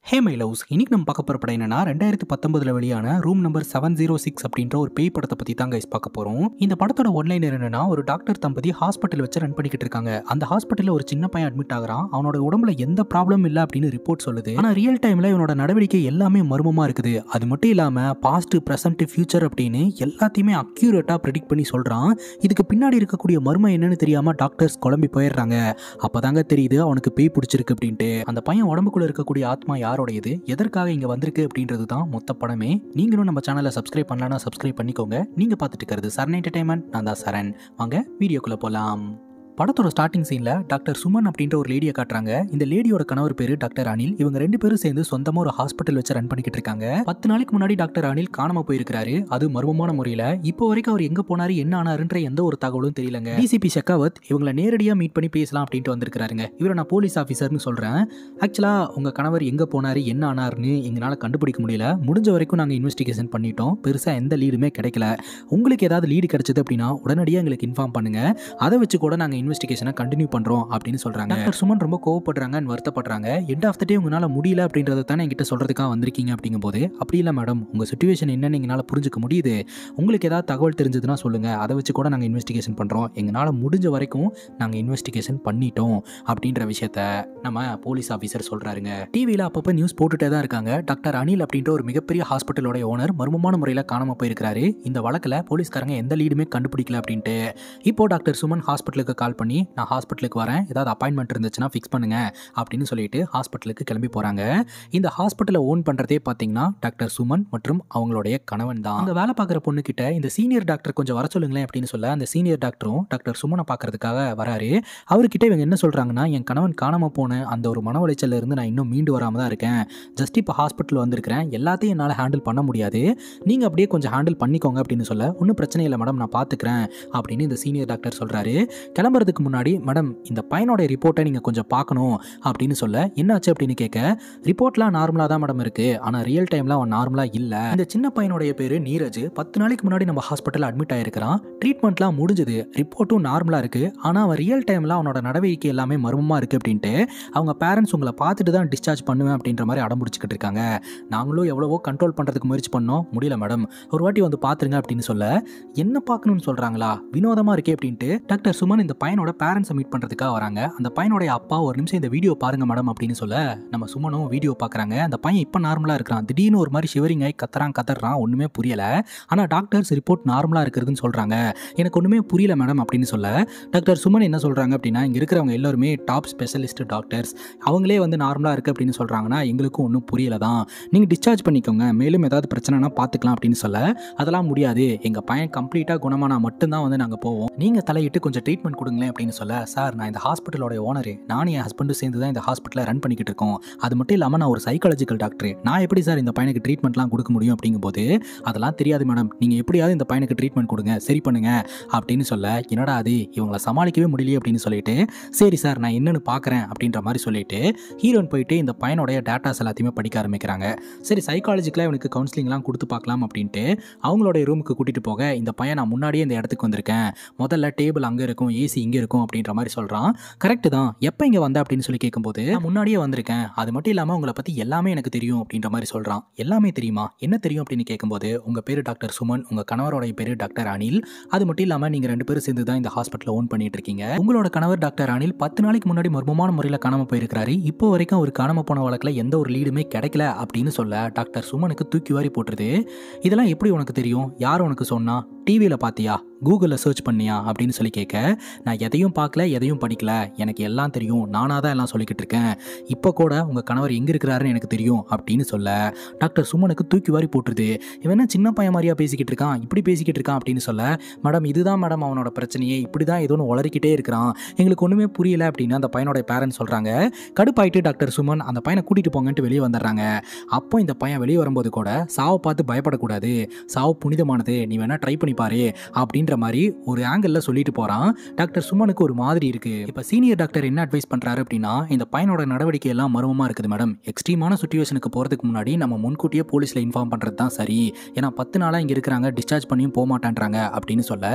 Hey my loves, இன்னைக்கு நம்ம பார்க்க போகிற படம் என்னன்னா 2019 வெளியான ரூம் நம்பர் 706 அப்படின்ற ஒரு பேய் படத்தை பற்றி தான் கைஸ் பார்க்க போகிறோம். இந்த படத்தோட ஒன்லைனர் என்னன்னா, ஒரு டாக்டர் தம்பதி ஹாஸ்பிட்டல் வச்சு ரன் பண்ணிக்கிட்டு இருக்காங்க. அந்த ஹாஸ்பிட்டலில் ஒரு சின்ன பையன் அட்மிட் ஆகிறான். அவனோட உடம்புல எந்த ப்ராப்ளம் இல்லை அப்படின்னு ரிப்போர்ட் சொல்லுது. ஆனால் ரியல் டைமில் இவனோட நடவடிக்கை எல்லாமே மர்மமாக இருக்குது. அது மட்டும் இல்லாமல் பாஸ்ட், ப்ரெசென்ட், ஃபியூச்சர் அப்படின்னு எல்லாத்தையுமே அக்யூரேட்டாக ப்ரெடிக்ட் பண்ணி சொல்கிறான். இதுக்கு பின்னாடி இருக்கக்கூடிய மர்மம் என்னன்னு தெரியாமல் டாக்டர்ஸ் குழம்பி போயிடுறாங்க. அப்போதாங்க தெரியுது அவனுக்கு பேய் பிடிச்சிருக்கு அப்படின்ட்டு. அந்த பையன் உடம்புக்குள்ள இருக்கக்கூடிய ஆத்மா யாரோடையது, எதற்காக இங்க வந்திருக்கு அப்படின்றது தான் மொத்த படமே. நீங்களும் நம்ம சேனலை சப்ஸ்கிரைப் பண்ணலன்னா சப்ஸ்கிரைப் பண்ணிக்கோங்க. நீங்க பார்த்துட்டு இருக்கிறது சரண் என்டர்டைன்மெண்ட். நான் தான் சரண். வாங்க வீடியோக்குள்ள போலாம். படத்தோட ஸ்டார்டிங் சீன்ல டாக்டர் சுமன் அப்படின்ற ஒரு லேடியை காட்டுறாங்க. இந்த லேடியோட கணவர் பேரு டாக்டர் அனில். இவங்க ரெண்டு பேரும் சேர்ந்து சொந்தமா ஒரு ஹாஸ்பிட்டல் வச்சு ரன் பண்ணிக்கிட்டு இருக்காங்க. 10 நாளைக்கு முன்னாடி டாக்டர் அனில் காணாம போயிருக்காரு. அது மர்மமான முறையில. இப்போ வரைக்கும் அவர் எங்க போனாரு, என்ன ஆனாருன்ற எந்த ஒரு தகவலும் தெரியலங்க. டிசிபி ஷெகாவத் இவங்களை நேரடியா மீட் பண்ணி பேசலாம் அப்படின்ட்டு வந்திருக்காருங்க. இவரை நான் போலீஸ் ஆஃபீஸர்னு சொல்றேன். ஆக்சுவலா உங்க கணவர் எங்க போனாரு, என்ன ஆனாருன்னு எங்களால கண்டுபிடிக்க முடியல. முடிஞ்ச வரைக்கும் நாங்க இன்வெஸ்டிகேஷன் பண்ணிட்டோம். பெருசா எந்த லீடுமே கிடைக்கல. உங்களுக்கு ஏதாவது லீடு கிடைச்சது அப்படின்னா உடனடியாக எங்களுக்கு இன்ஃபார்ம் பண்ணுங்க. அதை வச்சு கூட நாங்க இன்வெஸ்டிகேஷனை கண்டினியூ பண்றோம் அப்படின்னு சொல்றாங்க. டாக்டர் சுமன் ரொம்ப கோவப்படுறாங்க, வருத்தப்படுறாங்க. எண்ட் ஆஃப் த டே உங்களால முடியல அப்படின்றத தானே என்கிட்ட சொல்றதுக்காக வந்திருக்கீங்க அப்படிங்கும்போது, அப்படி இல்லை மேடம், உங்க சிச்சுவேஷன் என்னன்னு எங்களால் புரிஞ்சுக்க முடியுது. உங்களுக்கு ஏதாவது தகவல் தெரிஞ்சதுன்னா சொல்லுங்க. அதை வச்சு கூட நாங்கள் இன்வெஸ்டிகேஷன் பண்றோம். எங்களால் முடிஞ்ச வரைக்கும் நாங்கள் இன்வெஸ்டிகேஷன் பண்ணிட்டோம் அப்படின்ற விஷயத்த நம்ம போலீஸ் ஆஃபீஸர் சொல்றாருங்க. டிவியில் அப்பப்போ நியூஸ் போட்டுட்டே தான் இருக்காங்க. டாக்டர் அனில் அப்படின்ற ஒரு மிகப்பெரிய ஹாஸ்பிட்டலோட ஓனர் மர்மமான முறையில் காணாம போயிருக்காரு. இந்த வழக்கில் போலீஸ்காரங்க எந்த லீடுமே கண்டுபிடிக்கல அப்படின்ட்டு. இப்போ டாக்டர் சுமன் ஹாஸ்பிட்டலுக்கு கால் பண்ணி, நான் ஹாஸ்பிட்டலுக்கு வரேன், ஏதாவது அப்பாயின்மெண்ட் இருந்துச்சுன்னா ஃபிக்ஸ் பண்ணுங்க அப்படின்னு சொல்லிட்டு ஹாஸ்பிட்டலுக்கு கிளம்பி போறாங்க. இந்த ஹாஸ்பிட்டலை ஓன் பண்றதே பார்த்தீங்கன்னா டாக்டர் சுமன் மற்றும் அவங்களுடைய கணவன் தான். அங்க வேலை பார்க்குற பொண்ணு கிட்ட இந்த சீனியர் டாக்டர் கொஞ்சம் வர சொல்லுங்களேன் அப்படின்னு சொல்ல, அந்த சீனியர் டாக்டரும் டாக்டர் சுமனை பார்க்கறதுக்காக வராரு. அவர்கிட்ட இவங்க என்ன சொல்றாங்கன்னா, என் கணவன் காணாம போன அந்த ஒரு மன உளைச்சல்ல இருந்து நான் இன்னும் மீண்டு வராம தான் இருக்கேன். ஜஸ்ட் இப்போ ஹாஸ்பிட்டல் வந்திருக்கிறேன். எல்லாத்தையும் என்னால் ஹேண்டில் பண்ண முடியாது. நீங்க அப்படியே கொஞ்சம் ஹேண்டில் பண்ணிக்கோங்க அப்படின்னு சொல்ல, ஒன்றும் பிரச்சனை இல்லை மேடம், நான் பார்த்துக்கிறேன் அப்படின்னு இந்த சீனியர் டாக்டர் சொல்றாரு. கிளம்புறதுக்கு முன்னாடி, மேடம் இந்த பையனோட ரிப்போர்ட்டை நீங்கள் கொஞ்சம் பார்க்கணும் அப்படின்னு சொல்ல, என்னாச்சு அப்படின்னு கேட்க, ரிப்போர்ட்லாம் நார்மலாக தான் மேடம் இருக்கு, ஆனால் ரியல் டைமில் அவன் நார்மலாக இல்லை. இந்த சின்ன பையனுடைய பேர் நீரஜ். 10 நாளைக்கு முன்னாடி நம்ம ஹாஸ்பிட்டல் அட்மிட் ஆயிருக்கிறான். ட்ரீட்மெண்ட்லாம் முடிஞ்சது, ரிப்போர்ட்டும் நார்மலாக இருக்கு. ஆனால் அவன் ரியல் டைமில் அவனோட நடவடிக்கை எல்லாமே மர்மமாக இருக்கு அப்படின்ட்டு அவங்க பேரண்ட்ஸ் உங்களை பார்த்துட்டு தான் டிஸ்சார்ஜ் பண்ணுவேன் அப்படின்ற மாதிரி அடம்பிடிச்சிக்கிட்டு இருக்காங்க. நாங்களும் எவ்வளவோ கண்ட்ரோல் பண்ணுறதுக்கு முயற்சி பண்ணோம், முடியல மேடம், ஒரு வாட்டி வந்து பார்த்துருங்க அப்படின்னு சொல்ல, என்ன பார்க்கணும்னு சொல்கிறாங்களா, வினோதமாக இருக்கே அப்படின்ட்டு டாக்டர் சுமன் இந்த பையனோட பேரண்ட்ஸை மீட் பண்ணுறதுக்காக வராங்க. அந்த பையனோட அப்பா ஒரு நிமிஷம் இந்த வீடியோ பாருங்க மேடம் அப்படின்னு சொல்ல, நம்ம சுமனும் வீடியோ பார்க்குறாங்க. அந்த பையன் இப்போ நார்மலாக இருக்கிறான். திடீர்னு ஒரு மாதிரி ஷிவரிங் ஆகி கத்துறான், ஒன்றுமே புரியல. ஆனால் டாக்டர்ஸ் ரிப்போர்ட் நார்மலாக இருக்கிறதுன்னு சொல்கிறாங்க. எனக்கு ஒன்றுமே புரியல மேடம் அப்படின்னு சொல்ல, டாக்டர் சுமன் என்ன சொல்கிறாங்க அப்படின்னா, இங்கே இருக்கிறவங்க எல்லாருமே டாப் ஸ்பெஷலிஸ்ட் டாக்டர்ஸ், அவங்களே வந்து நார்மலாக இருக்குது அப்படின்னு சொல்கிறாங்கன்னா எங்களுக்கும் ஒன்றும் புரியல தான். நீங்கள் டிஸ்சார்ஜ் பண்ணிக்கோங்க, மேலும் ஏதாவது பிரச்சனைனா பார்த்துக்கலாம் அப்படின்னு சொல்ல, அதெல்லாம் முடியாது, எங்கள் பையன் கம்ப்ளீட்டாக குணமானா மட்டும்தான் வந்து நாங்கள் போவோம், நீங்கள் தலையிட்டு கொஞ்சம் ட்ரீட்மெண்ட் கொடுங்களேன் அப்படின்னு சொல்ல, சார் நான் இந்த ஹாஸ்பிட்டலோட ஓனரு, நானும் என் ஹஸ்பண்டும் சேர்ந்து தான் இந்த ஹாஸ்பிட்டலை ரன் பண்ணிக்கிட்டு இருக்கோம். அது மட்டும் இல்லாமல் நான் ஒரு சைக்காலஜிக்கல் டாக்டர், நான் எப்படி சார் இந்த பையனுக்கு ட்ரீட்மெண்ட்லாம் கொடுக்க முடியும் அப்படிங்கும்போது, அதெல்லாம் தெரியாது மேடம், நீங்கள் எப்படியாவது இந்த பையனுக்கு ட்ரீட்மெண்ட் கொடுங்க, சரி பண்ணுங்க அப்படின்னு சொல்ல, என்னடா அது இவங்களை சமாளிக்கவே முடியலையே அப்படின்னு சொல்லிட்டு, சரி சார் நான் என்னன்னு பார்க்குறேன் அப்படின்ற மாதிரி சொல்லிட்டு ஹீரோயின் போயிட்டு இந்த பையனோடைய டேட்டாஸ் எல்லாத்தையுமே படிக்க ஆரம்பிக்கிறாங்க. சரி சைக்காலஜிக்கலாக இவனுக்கு கவுன்சிலிங்லாம் கொடுத்து பார்க்கலாம் அப்படின்ட்டு அவங்களுடைய ரூமுக்கு கூட்டிகிட்டு போக, இந்த பையன் நான் முன்னாடியே இந்த இடத்துக்கு வந்திருக்கேன், முதல்ல டேபிள் அங்கே இருக்கும், ஏசி இங்கே இருக்கும் அப்படின்ற மாதிரி சொல்கிறான். கரெக்டு தான், எப்போ இங்கே வந்த அப்படின்னு சொல்லி கேட்கும்போது, நான் முன்னாடியே வந்திருக்கேன், அது மட்டும் இல்லாமல் உங்களை பற்றி எல்லாமே எனக்கு தெரியும் அப்படின்ற மாதிரி சொல்கிறான். எல்லாமே தெரியுமா, என்ன தெரியும் அப்படின்னு கேட்கும்போது, உங்கள் பேர் டாக்டர் சுமன், உங்கள் கணவரோட பேர் டாக்டர் அனில், அது மட்டும் இல்லாமல் நீங்கள் 2 பேரும் சேர்ந்து தான் இந்த ஹாஸ்பிட்டலை ஓன் பண்ணிட்டு இருக்கீங்க. உங்களோட கணவர் டாக்டர் அனில் 10 நாளைக்கு முன்னாடி மர்மமான முறையில் காணாமல் போயிருக்கிறாரு. இப்போ வரைக்கும் அவர் காணாமல் போன வழக்கில் எந்த ஒரு லீடுமே கிடைக்கல அப்படின்னு சொல்ல, டாக்டர் சுமனுக்கு தூக்கி வாரி போட்டுருது. இதெல்லாம் எப்படி உனக்கு தெரியும், யார் உனக்கு சொன்னா, டிவியில் பார்த்தியா, கூகுளில் சர்ச் பண்ணியா அப்படின்னு சொல்லி கேட்க, நான் எதையும் பார்க்கல, எதையும் படிக்கல, எனக்கு எல்லாம் தெரியும், நானாக தான் எல்லாம் சொல்லிக்கிட்டு இருக்கேன், இப்போ கூட உங்கள் கணவர் எங்கே இருக்கிறாருன்னு எனக்கு தெரியும் அப்படின்னு சொல்ல, டாக்டர் சுமனுக்கு தூக்கி வாரி போட்டுருது. இவன் என்ன சின்ன பையன் மாதிரியா பேசிக்கிட்டு இருக்கான், இப்படி பேசிக்கிட்டு இருக்கான் அப்படின்னு சொல்ல, மேடம் இதுதான் மேடம் அவனோட பிரச்சனையே, இப்படி தான் ஏதோ ஒன்று உளறிக்கிட்டே இருக்கிறான், எங்களுக்கு ஒன்றுமே புரியல அப்படின்னு அந்த பையனோட பேரண்ட்ஸ் சொல்கிறாங்க. கடுப்பாயிட்டு டாக்டர் சுமன் அந்த பையனை கூட்டிகிட்டு போங்கன்ட்டு வெளியே வந்துடுறாங்க. அப்போ இந்த பையன் வெளியே வரும்போது கூட, சாவை பார்த்து பயப்படக்கூடாது, சாவு புனிதமானது, நீ வேணா ட்ரை பண்ணி பாரு அப்படின்னு அப்படின்ற மாதிரி ஒரு ஆங்கிள் சொல்லிட்டு போறான். டாக்டர் சுமனுக்கு ஒரு மாதிரி இருக்கு. இப்ப சீனியர் டாக்டர் என்ன அட்வைஸ் பண்றாரு அப்படின்னா, இந்த பையனோட நடவடிக்கை எல்லாம் மர்மமா இருக்குது மேடம். எக்ஸ்ட்ரீமான சிச்சுவேஷனுக்கு போறதுக்கு முன்னாடி நம்ம முன்கூட்டியே போலீஸ்ல இன்ஃபார்ம் பண்றது தான் சரி. ஏன்னா 10 நாளா இங்க இருக்கிறாங்க, டிஸ்சார்ஜ் பண்ணியும் போக மாட்டான்றாங்க அப்படின்னு சொல்ல,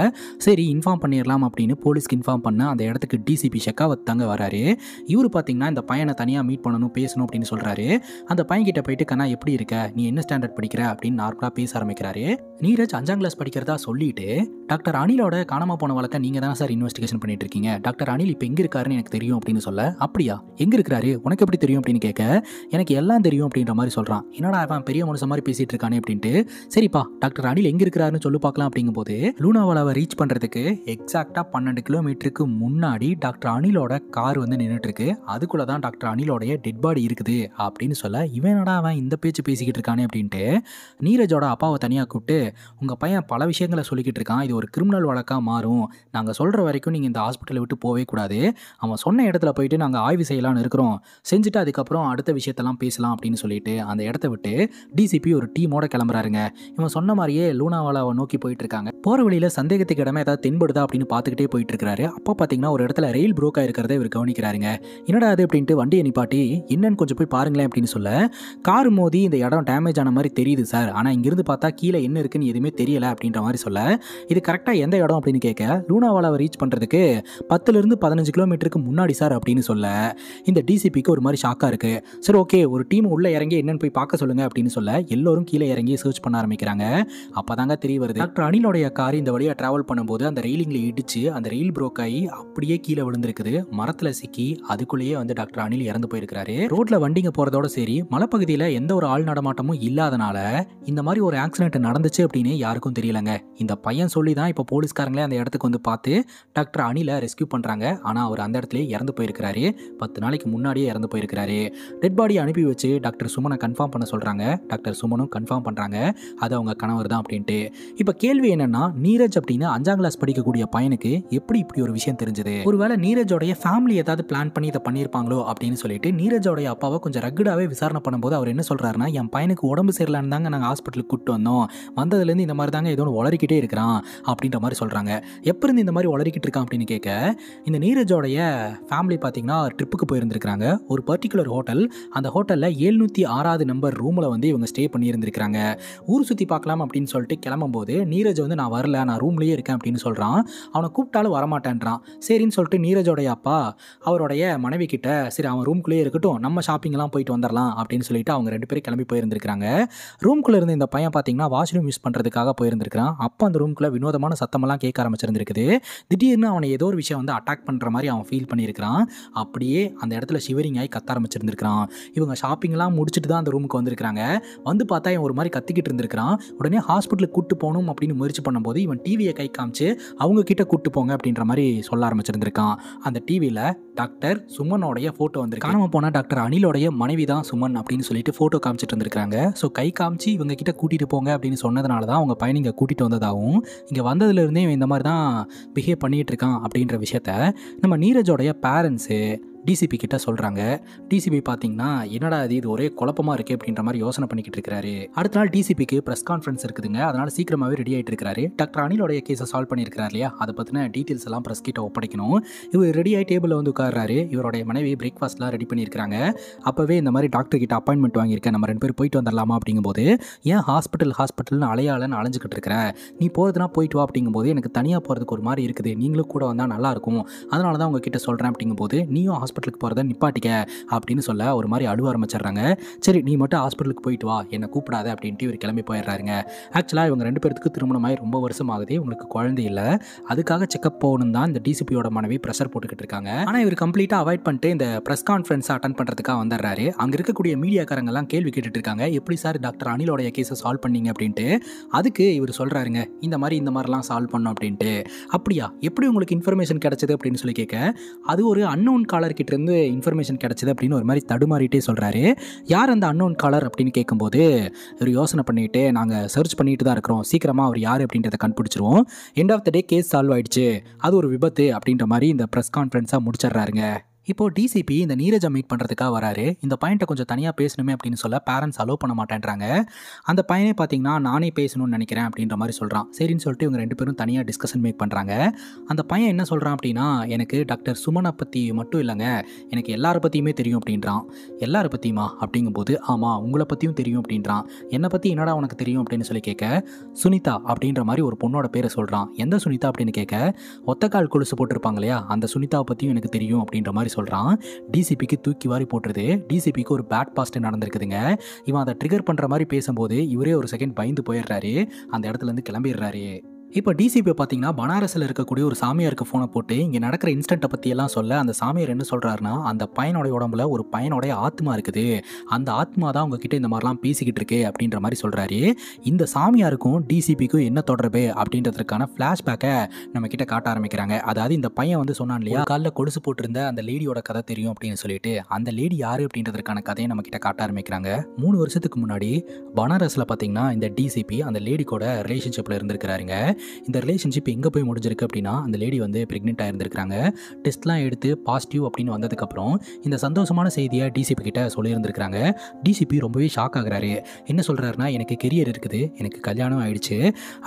சரி இன்ஃபார்ம் பண்ணிடலாம் அப்படின்னு போலீஸ்க்கு இன்ஃபார்ம் பண்ண அந்த இடத்துக்கு டிசிபி ஷெகாவத் தாங்க வராரு. இவரு பாத்தீங்கன்னா இந்த பையனை தனியா மீட் பண்ணணும், பேசணும் அப்படின்னு சொல்றாரு. அந்த பையன் கிட்ட போயிட்டு, கண்ணா எப்படி இருக்க, நீ என்ன ஸ்டாண்டர்ட் படிக்கிற அப்படின்னு நார்மலா பேச ஆரம்பிக்கிறாரு. நீரஜ் 5ஆம் கிளாஸ் படிக்கிறதா சொல்லிட்டு, டாக்டர் அனிலோட காணாம போன வழக்கை நீங்க தான் சார் இன்வெஸ்டிகேஷன் பண்ணிட்டு இருக்கீங்க, டாக்டர் அனில் இப்போ எங்க இருக்காருன்னு எனக்கு தெரியும் அப்படின்னு சொல்ல, அப்படியா எங்க இருக்கிறாரு உனக்கு எப்படி தெரியும் அப்படின்னு கேட்க, எனக்கு எல்லாம் தெரியும் அப்படின்ற மாதிரி சொல்றான். என்னடா அவன் பெரிய மனுஷன் மாதிரி பேசிட்டு இருக்கானே அப்படின்ட்டு, சரிப்பா டாக்டர் அனில் எங்க இருக்கிறாருன்னு சொல்லி பார்க்கலாம் அப்படிங்கும்போது, லூனாவாலாவை ரீச் பண்றதுக்கு எக்ஸாக்டா 12 கிலோமீட்டருக்கு முன்னாடி டாக்டர் அனிலோட கார் வந்து நின்றுட்டு இருக்கு. அதுக்குள்ளதான் டாக்டர் அனிலோடைய டெட் பாடி இருக்குது அப்படின்னு சொல்ல, இவனடா அவன் இந்த பேச்சு பேசிக்கிட்டு இருக்கானே அப்படின்ட்டு நீரஜோட அப்பாவை தனியாக கூப்பிட்டு, உங்கள் பையன் பல விஷயங்களை சொல்லிக்கிட்டு இருக்கான், இது ஒரு கிரிமினல் வழக்காக மாறும், நாங்கள் சொல்கிற வரைக்கும் நீங்கள் இந்த ஹாஸ்பிட்டலை விட்டு போவே கூடாது, அவன் சொன்ன இடத்துல போயிட்டு நாங்கள் ஆய்வு செய்யலாம்னு இருக்கிறோம், செஞ்சுட்டு அதுக்கப்புறம் அடுத்த விஷயத்தெல்லாம் பேசலாம் அப்படின்னு சொல்லிட்டு அந்த இடத்த விட்டு டிசிபி ஒரு டீமோட கிளம்புறாருங்க. இவன் சொன்ன மாதிரியே லூனாவாலாவை நோக்கி போயிட்டு இருக்காங்க. போகிற வழியில் சந்தேகத்துக்கு இடமே ஏதாவது தென்படுதா அப்படின்னு பார்த்துக்கிட்டே போயிட்டு இருக்காரு. அப்போ பார்த்தீங்கன்னா ஒரு இடத்துல ரயில் புரோக் ஆயிருக்கிறத இவர் கவனிக்கிறாருங்க. என்னடா அது அப்படின்ட்டு வண்டியை நிப்பாட்டி, என்னன்னு கொஞ்சம் போய் பாருங்களேன் அப்படின்னு சொல்ல, கார் மோதி இந்த இடம் டேமேஜ் ஆன மாதிரி தெரியுது சார், ஆனால் இங்கிருந்து பார்த்தா கீழே என்ன இருக்குன்னு எதுவுமே தெரியல அப்படின்ற மாதிரி சொல்ல, இது கரெக்டாக எந்த இடம் அப்படின்னு கேட்க, லூனாவாலாவை ரீச் பண்ணுறதுக்கு 10லிருந்து 15 கிலோமீட்டருக்கு முன்னாடி சார் அப்படின்னு சொல்ல, இந்த டிசிபிக்கு ஒரு மாதிரி ஷாக்காக இருக்கு. சரி ஓகே, ஒரு டீம் உள்ளே இறங்கி என்னன்னு போய் பார்க்க சொல்லுங்க அப்படின்னு சொல்ல, எல்லோரும் கீழே இறங்கி சர்ச் பண்ண ஆரம்பிக்கிறாங்க. அப்போதாங்க தெரிய வருது, டாக்டர் அனிலோடைய கார் இந்த வழியாக டிராவல் பண்ணும்போது அந்த ரெயிலிங்கில் இடிச்சு அந்த ரெயில் புரோக் ஆகி அப்படியே கீழே விழுந்திருக்குது. மரத்தில் சிக்கி அதுக்குள்ளேயே வந்து டாக்டர் அனில் இறந்து போயிருக்கிறாரு. ரோட்ல வண்டிங்க போறதோட சரி, மலைப்பகுதியில் எந்த ஒரு ஆள் நடமாட்டமும் இல்லாதனால இந்த மாதிரி ஒரு ஆக்சிடென்ட் நடந்துச்சு அப்படின்னு யாருக்கும் தெரியலங்க. இந்த பையன் சொல்லி தான் இப்போ போலீஸ்காரங்களே அந்த இடத்துக்கு வந்து பார்த்து டாக்டர் அனிலை ரெஸ்கியூ பண்றாங்க. ஆனால் அவர் அந்த இடத்துல இறந்து போயிருக்கிறாரு. 10 நாளைக்கு முன்னாடியே இறந்து போயிருக்கிறாரு. டெட் பாடி அனுப்பி வச்சு டாக்டர் சுமனை கன்ஃபார்ம் பண்ண சொல்றாங்க. டாக்டர் சுமனும் கன்ஃபார்ம் பண்றாங்க அது அவங்க கணவர் தான் அப்படின்ட்டு. இப்போ கேள்வி என்னன்னா, நீரஜ் அப்படின்னு 5ஆம் கிளாஸ் படிக்கக்கூடிய பையனுக்கு எப்படி இப்படி ஒரு விஷயம் தெரிஞ்சது? ஒருவேளை நீரஜோடைய ஃபேமிலி ஏதாவது பிளான் பண்ணி இதை பண்ணியிருப்பாங்களோ அப்படின்னு சொல்லிட்டு நீரஜோடைய அப்பாவை கொஞ்சம் ரகுடாவே விசாரணை பண்ணும்போது அவர் என்ன சொல்றாருன்னா, என் பையனுக்கு உடம்பு சரியில்லைன்னு தாங்க நாங்கள் ஹாஸ்பிட்டலுக்கு கூப்பிட்டு வந்தோம், வந்ததுலேருந்து இந்த மாதிரி தாங்க ஏதோ உளறிக்கிட்டே இருக்கிறான் அப்படின்ற மாதிரி சொல்றாங்க. எப்போ இருந்து இந்த மாதிரி உளறிக்கிட்டு இருக்கான் அப்படின்னு கேட்க, இந்த நீரஜோடைய ஃபேமிலி பார்த்தீங்கன்னா ட்ரிப்புக்கு போயிருந்திருக்காங்க. ஒரு பர்டிகுலர் ஹோட்டல், அந்த ஹோட்டலில் 706 நம்பர் ரூமில் வந்து இவங்க ஸ்டே பண்ணியிருந்திருக்காங்க. ஊர் சுற்றி பார்க்கலாம் அப்படின்னு சொல்லிட்டு கிளம்பும்போது நீரஜ் வந்து நான் வரல, நான் ரூம்லேயே இருக்கேன் அப்படின்னு சொல்கிறான். அவனை கூப்பிட்டாலும் வரமாட்டேன்றான். சரின்னு சொல்லிட்டு நீரஜோடைய அப்பா அவருடைய மனைவி கிட்ட, சரி அவன் ரூம்குள்ளேயே இருக்கட்டும், நம்ம ஷாப்பிங்லாம் போயிட்டு வந்துடலாம் அப்படின்னு சொல்லிட்டு அவங்க 2 பேரும் கிளம்பி போயிருந்திருக்காங்க. ரூம்குள்ளே இருந்து இந்த பையன் பார்த்தீங்கன்னா வாஷ்ரூம் யூஸ் பண்ணுறதுக்காக போயிருந்திருக்கான். அப்போ அந்த ரூம்குள்ளே வினோதமான சத்தமெல்லாம் கேட்க ஆரம்பிச்சிருந்திருக்குது. திடீர்னு அவனை ஏதோ ஒரு விஷயம் வந்து அட்டாக் பண்ணுற மாதிரி அவன் ஃபீல் பண்ணியிருக்கிறான். அப்படியே அந்த இடத்துல ஷிவரிங் ஆகி கத்த ஆரம்பிச்சிருந்திருக்கான். இவங்க ஷாப்பிங்லாம் முடிச்சுட்டு தான் அந்த ரூமுக்கு வந்திருக்காங்க. வந்து பார்த்தா இவன் ஒரு மாதிரி கத்திக்கிட்டு இருந்திருக்கான். உடனே ஹாஸ்பிட்டலுக்கு கூட்டு போகணும் அப்படின்னு முயற்சி பண்ணும்போது இவன் டிவியை கை காமிச்சு அவங்க கிட்ட கூட்டு போங்க அப்படின்ற மாதிரி சொல்ல ஆரம்பிச்சிருந்திருக்கான். அந்த டிவியில் டாக்டர் சுமனோடைய ஃபோட்டோ வந்திருக்கு. காணாம போன டாக்டர் அனிலோடைய மனைவி தான் சுமன் அப்படின்னு சொல்லிட்டு ஃபோட்டோ காமிச்சிட்டு இருந்திருக்காங்க. ஸோ கை காமிச்சு இவங்க கிட்ட கூட்டிட்டு போங்க அப்படின்னு சொன்னதுனால தான் அவங்க பையனை இங்கே கூட்டிட்டு வந்ததாகவும், இங்கே வந்ததுலேருந்தே இந்த மாதிரி தான் பிஹேவ் பண்ணிட்டு இருக்கான் அப்படின்ற விஷயத்த நம்ம நீரஜோடைய பேரண்ட்ஸு டிசிபி கிட்ட சொல்கிறாங்க. டிசிபி பார்த்தீங்கன்னா என்னடா இது ஒரே குழப்பமாக இருக்குது அப்படின்ற மாதிரி யோசனை பண்ணிக்கிட்டு இருக்கிறாரு. அடுத்த நாள் டிசிபிக்கு ப்ரெஸ் கான்ஃபரன்ஸ் இருக்குதுங்க. அதனால் சீக்கிரமாகவே ரெடி ஆகிட்டு இருக்காரு. டாக்டர் அனிலோடைய கேஸை சால்வ் பண்ணியிருக்கிறார் இல்லையா, அதை பற்றின டீட்டெயில்ஸ் எல்லாம் ப்ரெஸ் கிட்ட ஒப்படைக்கணும். இவர் ரெடி ஆகி டேபிளில் வந்து உட்கார்றாரு. இவருடைய மனைவி பிரேக்ஃபாஸ்ட்லாம் ரெடி பண்ணியிருக்காங்க. அப்போவே இந்த மாதிரி டாக்டர் கிட்ட அப்பாயின்மெண்ட் வாங்கியிருக்கேன், நம்ம 2 பேர் போயிட்டு வந்துடலாமா அப்படிங்கும்போது, ஏன் ஹாஸ்பிட்டல்னு அலையாளன்னு அலைஞ்சிக்கிட்டு இருக்கிற, நீ போகிறதுனா போயிட்டு வா அப்படிங்கும்போது, எனக்கு தனியாக போகிறதுக்கு ஒரு மாதிரி இருக்குது, நீங்களும் கூட வந்தால் நல்லாயிருக்கும், அதனால தான் உங்ககிட்ட சொல்கிறேன் அப்படிங்கும்போது, நீயும் ஹாஸ்பிட்டலுக்கு போகிறத நிப்பாட்டிக்க அப்படின்னு சொல்ல ஒரு மாதிரி அழுவ ஆரம்பிச்சிடுறாங்க. சரி நீ மட்டும் ஹாஸ்பிட்டலுக்கு போயிட்டு வா, என்னை கூப்பிடாத அப்படின்ட்டு இவர் கிளம்பி போயிடுறாருங்க. ஆக்சுவலாக இவங்க 2 பேருக்கு திருமணமாகி ரொம்ப வருஷம் ஆகுது, இவங்களுக்கு குழந்தை இல்லை. அதுக்காக செக்அப் போகணும் தான் இந்த டிசிபியோட மனைவி ப்ரெஷர் போட்டுக்கிட்டு இருக்காங்க. ஆனால் இவர் கம்ப்ளீட்டாக அவாய்ட் பண்ணிட்டு இந்த ப்ரெஸ் கான்ஃபரன்ஸை அட்டன் பண்ணுறதுக்காக வந்துடுறாரு. அங்கே இருக்கக்கூடிய மீடியாக்காரங்கெல்லாம் கேள்வி கேட்டுட்டு இருக்காங்க, எப்படி சார் டாக்டர் அனிலோடைய கேஸை சால்வ் பண்ணீங்க அப்படின்ட்டு. அதுக்கு இவர் சொல்கிறாருங்க, இந்த மாதிரிலாம் சால்வ் பண்ணோம் அப்படின்ட்டு. அப்படியா, எப்படி உங்களுக்கு இன்ஃபர்மேஷன் கிடைச்சது அப்படின்னு சொல்லி கேட்க, அது ஒரு அன்னோன் காலர் கிட்ட இருந்து இன்ஃபர்மேஷன் கிடைச்சது அப்படின்னு ஒரு மாதிரி தடுமாறிட்டே சொல்கிறாரு. யார் அந்த அன்னோன் காலர் அப்படின்னு கேட்கும்போது ஒரு யோசனை பண்ணிட்டு, நாங்கள் சர்ச் பண்ணிட்டு தான் இருக்கிறோம், சீக்கிரமாக அவர் யார் அப்படின்றத கண்டுபிடிச்சிருவோம், end of the day case solve ஆயிடுச்சு, அது ஒரு விபத்து அப்படின்ற மாதிரி இந்த ப்ரெஸ் கான்ஃபரன்ஸாக முடிச்சிடுறாருங்க. இப்போ டிசிபி இந்த நீரஜை மீட் பண்ணுறதுக்காக வராரு. இந்த பையன்ட்ட கொஞ்சம் தனியாக பேசணுமே அப்படின்னு சொல்ல பேரண்ட்ஸ் அலோவ் பண்ண மாட்டேன்றாங்க. அந்த பையனே பார்த்தீங்கன்னா நானே பேசணும்னு நினைக்கிறேன் அப்படின்ற மாதிரி சொல்கிறான். சரின்னு சொல்லிட்டு இவங்க 2 பேரும் தனியாக டிஸ்கஷன் மேக் பண்ணுறாங்க. அந்த பையன் என்ன சொல்கிறான் அப்படின்னா, எனக்கு டாக்டர் சுமனை பற்றி மட்டும் இல்லைங்க, எனக்கு எல்லாரை பற்றியுமே தெரியும் அப்படின்றான். எல்லாரை பற்றியுமா அப்படிங்கும்போது, ஆமாம் உங்களை பற்றியும் தெரியும் அப்படின்றான். என்னை பற்றி என்னடா உனக்கு தெரியும் அப்படின்னு சொல்லி கேட்க, சுனிதா அப்படின்ற மாதிரி ஒரு பொண்ணோட பேரை சொல்கிறான். எந்த சுனிதா அப்படின்னு கேட்க, ஒத்தக்கால் கொலுசு போட்டிருப்பாங்க இல்லையா அந்த சுனிதாவை பற்றியும் எனக்கு தெரியும் அப்படின்ற மாதிரி சொல்கிறான். டிசிபிக்கு தூக்கி வாரி போட்டுருது. டிசிபிக்கு ஒரு பேட் பாஸ்ட் நடந்திருக்குதுங்க. இவன் அதை ட்ரிகர் பண்ணுற மாதிரி பேசும்போது இவரே ஒரு செகண்ட் பயந்து போயிடுறாரு. அந்த இடத்துலேருந்து கிளம்பிடுறாரு. இப்போ டிசிபி பார்த்தீங்கன்னா பனாரஸில் இருக்கக்கூடிய ஒரு சாமியாருக்கு ஃபோனை போட்டு இங்கே நடக்கிற இன்ஸ்டண்ட்டை பற்றியெல்லாம் சொல்ல, அந்த சாமியார் என்ன சொல்கிறாருன்னா, அந்த பையனோட உடம்புல ஒரு பையனோடைய ஆத்மா இருக்குது, அந்த ஆத்மா தான் உங்ககிட்ட இந்த மாதிரிலாம் பேசிக்கிட்டு இருக்கு அப்படின்ற மாதிரி சொல்கிறாரு. இந்த சாமியாருக்கும் டிசிபிக்கும் என்ன தொடர்பு அப்படின்றதுக்கான ஃப்ளாஷ்பேக்கை நம்ம கிட்ட காட்ட ஆரம்பிக்கிறாங்க. அதாவது இந்த பையன் வந்து சொன்னான் இல்லையா, காலில் கொலுசு போட்டிருந்த அந்த லேடியோட கதை தெரியும் அப்படின்னு சொல்லிட்டு, அந்த லேடி யார் அப்படின்றதுக்கான கதையை நம்ம கிட்ட காட்ட ஆரம்பிக்கிறாங்க. 3 வருஷத்துக்கு முன்னாடி பனாரஸில் பார்த்தீங்கன்னா இந்த டிசிபி அந்த லேடி கூட ரிலேஷன்ஷிப்பில் இருந்திருக்கிறாருங்க. இந்த ரிலேஷன்ஷிப் எங்கே போய் முடிஞ்சிருக்கு அப்படின்னா, அந்த லேடி வந்து ப்ரெக்னென்ட்டாக இருந்திருக்காங்க. டெஸ்ட்லாம் எடுத்து பாசிட்டிவ் அப்படின்னு வந்ததுக்கப்புறம் இந்த சந்தோஷமான செய்தியை டிசிபி கிட்ட சொல்லியிருந்திருக்காங்க. டிசிபி ரொம்பவே ஷாக் ஆகுறாரு. என்ன சொல்கிறாருன்னா, எனக்கு கெரியர் இருக்குது, எனக்கு கல்யாணம் ஆயிடுச்சு,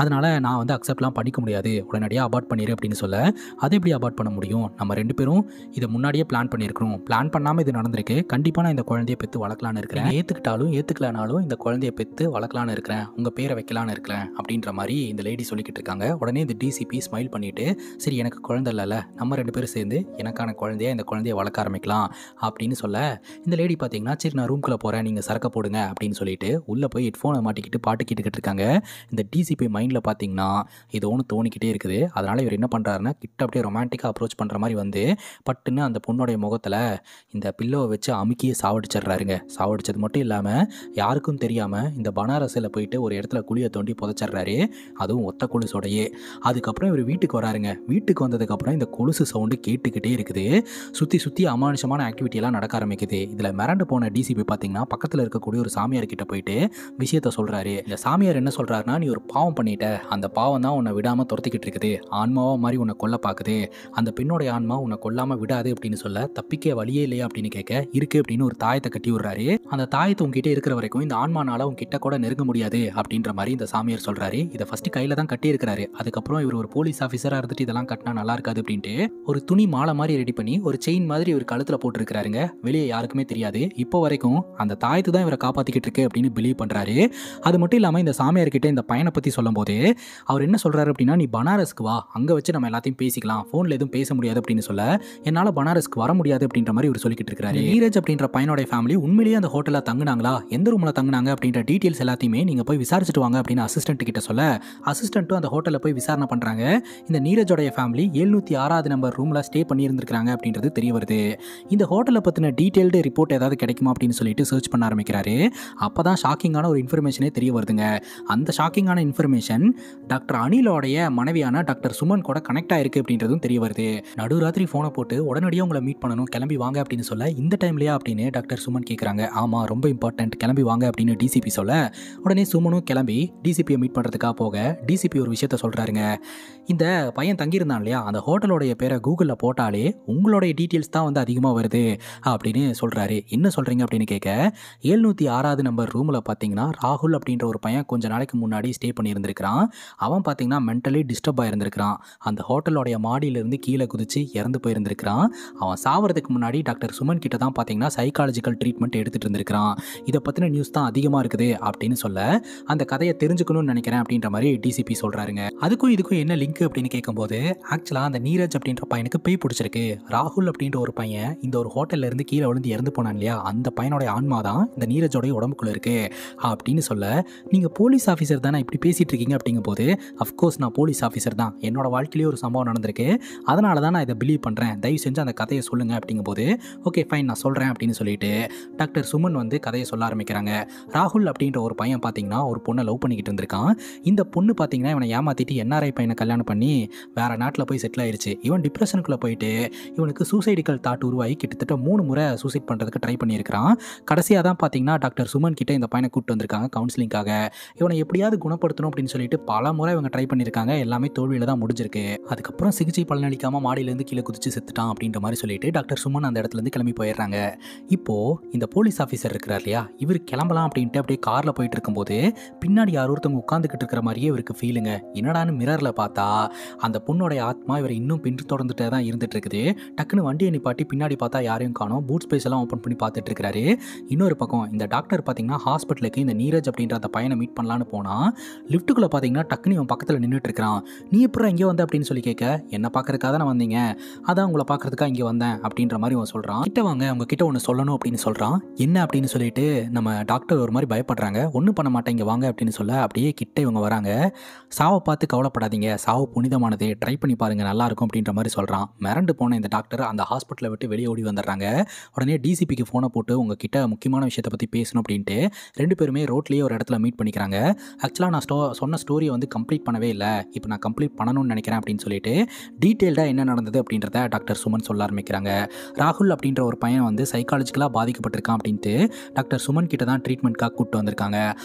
அதனால் நான் வந்து அக்செப்ட்லாம் பண்ணிக்க முடியாது, உடனடியாக அபார்ட் பண்ணிடு அப்படின்னு சொல்ல, அதை எப்படி அபார்ட் பண்ண முடியும், நம்ம 2 பேரும் இதை முன்னாடியே பிளான் பண்ணியிருக்கிறோம், பிளான் பண்ணாமல் இது நடந்திருக்கு, கண்டிப்பாக நான் இந்த குழந்தைய பெற்று வளர்க்கலான்னு இருக்கிறேன், ஏற்றுக்கிட்டாலும் ஏற்றுக்கலனாலும் இந்த குழந்தைய பெற்று வளர்க்கலான்னு இருக்கிறேன், உங்கள் பேரை வைக்கலான்னு இருக்கிறேன் அப்படின்ற மாதிரி இந்த லேடி சொல்லிக்கிட்டு இருக்காங்க. உடனே இந்த டிசிபி ஸ்மைல் பண்ணிட்டு, சரி எனக்கு குழந்தை இல்லைல்ல, நம்ம 2 பேரும் சேர்ந்து எனக்கான குழந்தைய இந்த குழந்தைய வளர்க்க ஆரம்பிக்கலாம் அப்படின்னு சொல்ல, இந்த லேடி பார்த்தீங்கன்னா சரி நான் ரூம்குள்ளே போகிறேன், நீங்கள் சரக்க போடுங்க அப்படின்னு சொல்லிட்டு உள்ளே போய் ஹெட்ஃபோனை மாட்டிக்கிட்டு பாட்டு கேட்டுக்கிட்டு இருக்காங்க. இந்த டிசிபி மைண்டில் பார்த்தீங்கன்னா ஏதோ ஒன்று தோணிக்கிட்டே இருக்குது. அதனால் இவர் என்ன பண்ணுறாருன்னா, கிட்ட அப்படியே ரொமான்டிக்காக அப்ரோச் பண்ணுற மாதிரி வந்து பட்டுன்னு அந்த பொண்ணுடைய முகத்தில் இந்த பில்லோவை வச்சு அமுக்கியே சாவடிச்சிடுறாருங்க. சாவடிச்சது மட்டும் இல்லாமல் யாருக்கும் தெரியாமல் இந்த பனாரஸில் போயிட்டு ஒரு இடத்துல குழியை தோண்டி புதைச்சிட்றாரு, அதுவும் ஒத்த கொலுசோடையே. அதுக்கப்புறம் இவர் வீட்டுக்கு வராருங்க. வீட்டுக்கு வந்ததுக்கப்புறம் இந்த கொலுசு சவுண்டு கேட்டுக்கிட்டே இருக்குது. சுற்றி சுற்றி அமானுஷமான ஆக்டிவிட்டியெல்லாம் நடக்க ஆரம்பிக்குது. இதில் மிரண்டு போன டிசிபி பார்த்தீங்கன்னா பக்கத்தில் இருக்கக்கூடிய ஒரு சாமியார் கிட்ட போயிட்டு விஷயத்த சொல்கிறாரு. இந்த சாமியார் என்ன சொல்கிறாருன்னா, நீ ஒரு பாவம் பண்ணிட்ட, அந்த பாவம் தான் உன்னை விடாமல் துரத்திக்கிட்டு இருக்குது, ஆன்மாவாக மாதிரி உன்னை கொல்ல பார்க்குது, அந்த பெண்ணோடைய ஆன்மா உன்னை கொல்லாமல் விடாது அப்படின்னு சொல்ல, தப்பிக்க வழியே இல்லையா அப்படின்னு கேட்க, இருக்கு அப்படின்னு ஒரு தாயத்தை கட்டி விடுறாரு. அந்த தாயத்தை உங்ககிட்ட இருக்கிற வரைக்கும் இந்த ஆன்மானால உங்ககிட்ட கூட நெருங்க முடியாது அப்படின்ற மாதிரி இந்த சாமியார் சொல்கிறாரு. இதை ஃபர்ஸ்ட் கையில் தான் கட்டி இருக்கிறாரு. அதுக்கப்புறம் இவர் ஒரு போலீஸ் ஆஃபீஸராக இருந்துட்டு இதெல்லாம் கட்டினா நல்லா இருக்காது அப்படின்ட்டு ஒரு துணி மாலை மாதிரி ரெடி பண்ணி ஒரு செயின் மாதிரி இவர் கழுத்தில் போட்டுருக்கிறாருங்க. வெளியே யாருக்குமே தெரியாது. இப்போ வரைக்கும் அந்த தாயத்து தான் இவரை காப்பாற்றிக்கிட்டு இருக்கு அப்படின்னு பிலீவ் பண்ணுறாரு. அது மட்டும் இல்லாமல் இந்த சாமியார்கிட்ட இந்த பையனை பற்றி சொல்லும் போது அவர் என்ன சொல்கிறாரு அப்படின்னா, நீ பனாரஸ்க்கு வா, அங்கே வச்சு நம்ம எல்லாத்தையும் பேசிக்கலாம், ஃபோனில் எதுவும் பேச முடியாது அப்படின்னு சொல்ல, என்னால் பனாரஸ்க்கு வர முடியாது அப்படின்ற மாதிரி இவர் சொல்லிக்கிட்டு இருக்கிறாரு. நீரஜ் அப்படின்ற பையனோட ஃபேமிலி உண்மையிலேயே அந்த ஹோட்டலில் தங்குனாங்களா, எந்த ரூமில் தங்குனாங்க அப்படின்ற டீட்டெயில்ஸ் எல்லாத்தையுமே நீங்கள் போய் விசாரிச்சுட்டு வாங்க அப்படின்னு அசிஸ்டன்ட் கிட்ட சொல்ல, அசிஸ்டன்ட்டும் அந்த ஹோட்டலில் போய் விசாரணை பண்ணுறாங்க. இந்த நீரஜோடைய ஃபேமிலி 706 நம்பர் ரூமில் ஸ்டே பண்ணியிருந்திருக்காங்க அப்படின்றது தெரிய வருது. இந்த ஹோட்டலை பற்றின டீட்டெயில்டு ரிப்போர்ட் ஏதாவது கிடைக்குமா அப்படின்னு சொல்லிட்டு சர்ச் பண்ண ஆரம்பிக்கிறாரு. அப்போ தான் ஷாக்கிங்கான ஒரு இன்ஃபர்மேஷனே தெரிய வருதுங்க. அந்த ஷாக்கிங்கான இன்ஃபர்மேஷன் டாக்டர் அனிலோடைய மனைவியான டாக்டர் சுமன் கூட கனெக்ட் ஆயிருக்கு அப்படின்றதும் தெரிய வருது. நடுராத்திரி ஃபோனை போட்டு உடனடியாக உங்களை மீட் பண்ணணும், கிளம்பி வாங்க அப்படின்னு சொல்ல, இந்த டைம்லையா அப்படின்னு டாக்டர் சுமன் கேட்குறாங்க. ஆமாம் ரொம்ப இம்பார்ட்டன்ட், கிளம்பி வாங்க அப்படின்னு டிசிபி சொல்ல, உடனே சுமனும் கிளம்பி டிசிபியை மீட் பண்ணுறதுக்காக போக, டிசிபி ஒரு விஷயத்த சொல்கிறாருங்க. இந்த பையன் தங்கியிருந்தான் இல்லையா, அந்த ஹோட்டலோடைய பேரை கூகுளில் போட்டாலே உங்களுடைய டீட்டெயில்ஸ் தான் வந்து அதிகமாக வருது அப்படின்னு சொல்கிறாரு. என்ன சொல்கிறீங்க அப்படின்னு கேட்க, 706 நம்பர் ரூமில் பார்த்தீங்கன்னா ராகுல் அப்படின்ற ஒரு பையன் கொஞ்சம் நாளைக்கு முன்னாடி ஸ்டே பண்ணியிருந்திருக்கிறான். அவன் பார்த்தீங்கன்னா மென்டலி டிஸ்டர்ப் ஆகிருந்திருக்கிறான். அந்த ஹோட்டலோடைய மாடியிலிருந்து கீழே குதிச்சு இறந்து போயிருந்திருக்கிறான். அவன் சாவறதுக்கு முன்னாடி டாக்டர் சுமன் கிட்ட தான் பார்த்தீங்கன்னா சைக்காலஜிக்கல் ட்ரீட்மெண்ட் எடுத்துகிட்டு இருந்திருக்கிறான். இதை பற்றின நியூஸ் தான் அதிகமாக இருக்குது அப்படின்னு சொல்ல, அந்த கதையை தெரிஞ்சுக்கணும்னு நினைக்கிறேன் அப்படின்ற மாதிரி டிசிபி சொல்கிறாருங்க. அதுக்கும் இதுக்கும் என்ன லிங்க் அப்படின்னு கேட்கும்போது, ஆக்சுவலாக அந்த நீரஜ் அப்படின்ற பையனுக்கு பேய் பிடிச்சிருக்கு. ராகுல் அப்படின்ற ஒரு பையன் இந்த ஒரு ஹோட்டல்ல இருந்து கீழே விழுந்து இறந்து போனான் இல்லையா, அந்த பையனோட ஆன்மா தான் இந்த நீரஜோடைய உடம்புக்குள்ள இருக்கு அப்படின்னு சொல்ல, நீங்க போலீஸ் ஆஃபீஸர் தானே இப்படி பேசிட்டு இருக்கீங்க அப்படிங்கும் போது, அஃப்கோர்ஸ் நான் போலீஸ் ஆஃபீஸர் தான், என்னோட வாழ்க்கையிலேயே ஒரு சம்பவம் நடந்திருக்கு, அதனால தான் நான் இதை பிலீவ் பண்ணுறேன், தயவு செஞ்சு அந்த கதையை சொல்லுங்க அப்படிங்கும் போது, ஓகே ஃபைன் நான் சொல்கிறேன் அப்படின்னு சொல்லிட்டு டாக்டர் சுமன் வந்து கதையை சொல்ல ஆரம்பிக்கிறாங்க. ராகுல் அப்படின்ற ஒரு பையன் பார்த்தீங்கன்னா ஒரு பொண்ணை லவ் பண்ணிக்கிட்டு இருந்திருக்கான். இந்த பொண்ணு பார்த்தீங்கன்னா இவனை ஏமாத்திட்டு என்ஆர்ஐ பையனை கல்யாணம் பண்ணி வேற நாட்டில் போய் செட்டில் ஆயிருச்சு. இவன் டிப்ரெஷனுக்குள்ளே போயிட்டு இவனுக்கு சூசைடிக்கல் தாட் உருவாகி கிட்டத்தட்ட 3 முறை சூசைட் பண்ணுறதுக்கு ட்ரை பண்ணியிருக்கிறான். கடைசியாக தான் பார்த்தீங்கன்னா டாக்டர் சுமன் கிட்ட இந்த பையனை கூப்பிட்டு வந்திருக்காங்க கவுன்சிலிங்காக. இவனை எப்படியாவது குணப்படுத்தணும் அப்படின்னு சொல்லிட்டு பல முறை இவங்க ட்ரை பண்ணியிருக்காங்க. எல்லாமே தோல்வியில் தான் முடிஞ்சிருக்கு. அதுக்கப்புறம் சிகிச்சை பலனளிக்காமல் மாடியிலேருந்து கீழே குதிச்சு செத்துட்டான் அப்படின்ற மாதிரி சொல்லிட்டு டாக்டர் சுமன் அந்த இடத்துலேருந்து கிளம்பி போயிடுறாங்க. இப்போது இந்த போலீஸ் ஆஃபீஸர் இருக்கிறார் இல்லையா, இவர் கிளம்பலாம் அப்படின்ட்டு அப்படியே காரில் போயிட்டு இருக்கும்போது பின்னாடி யாரோ ஒருத்தவங்க உட்காந்துக்கிட்டு இருக்கிற மாதிரியே இவருக்கு ஃபீலுங்க. என்னடான்னு மிரரில் பார்த்தா அந்த பொண்ணோடைய ஆத்மா இவர் இன்னும் பின்தொடர்ந்துட்டே தான் இருந்துட்டு இருக்குது. டக்குன்னு வண்டியை நிப்பாட்டி பின்னாடி பார்த்தா யாரையும் காணோம். பூட் ஸ்பேஸ் எல்லாம் ஓப்பன் பண்ணி பார்த்துட்டு இருக்கிறாரு. இன்னொரு பக்கம் இந்த டாக்டர் பார்த்தீங்கன்னா ஹாஸ்பிட்டலுக்கு இந்த நீரஜ் அப்படின்ற அந்த பையனை மீட் பண்ணலான்னு போனால் லிஃப்ட்டுக்குள்ளே பார்த்தீங்கன்னா டக்குன்னு இவன் பக்கத்தில் நின்றுட்டு இருக்கிறான். நீ எப்பறம் இங்கே வந்த அப்படின்னு சொல்லி கேட்க, என்ன பார்க்கறதுக்காக தான் வந்தீங்க, அதான் உங்களை பார்க்கறதுக்காக இங்கே வந்தேன் அப்படின்ற மாதிரி அவன் சொல்கிறான். கிட்ட வாங்க, அவங்க கிட்ட ஒன்று சொல்லணும் அப்படின்னு சொல்கிறான். என்ன அப்படின்னு சொல்லிட்டு நம்ம டாக்டர் ஒரு மாதிரி பயப்படுறாங்க. ஒன்றும் பண்ண மாட்டேன் இங்கே வாங்க அப்படின்னு சொல்ல அப்படியே கிட்ட இவங்க வராங்க. சாவை பார்த்து கவலைப்படாதீங்க, சாவு புனிதமானது, ட்ரை பண்ணி பாருங்கள் நல்லாயிருக்கும் அப்படின்ற மாதிரி சொல்கிறான். மிரண்டு போன இந்த டாக்டர் அந்த ஹாஸ்பிட்டலை விட்டு வெளியே ஓடி வந்துடுறாங்க. உடனே டிசிபிக்கு ஃபோனை போட்டு உங்ககிட்ட முக்கியமான விஷயத்தை பற்றி பேசணும் அப்படின்ட்டு 2 பேருமே ரோட்லேயே ஒரு இடத்துல மீட் பண்ணிக்கிறாங்க. ஆக்சுவலாக நான் சொன்ன ஸ்டோரியை வந்து கம்ப்ளீட் பண்ணவே இல்லை, இப்போ நான் கம்ப்ளீட் பண்ணணும்னு நினைக்கிறேன் அப்படின்னு சொல்லிட்டு டீட்டெயில்டாக என்ன நடந்தது அப்படின்றத டாக்டர் சுமன் சொல்ல ஆரம்பிக்கிறாங்க. ராகுல் அப்படின்ற ஒரு பையன் வந்து சைக்காலஜிக்கலாக பாதிக்கப்பட்டிருக்கான் அப்படின்ட்டு டாக்டர் சுமன் கிட்ட தான் ட்ரீட்மெண்ட்காக கூப்பிட்டு வந்திருக்காங்க.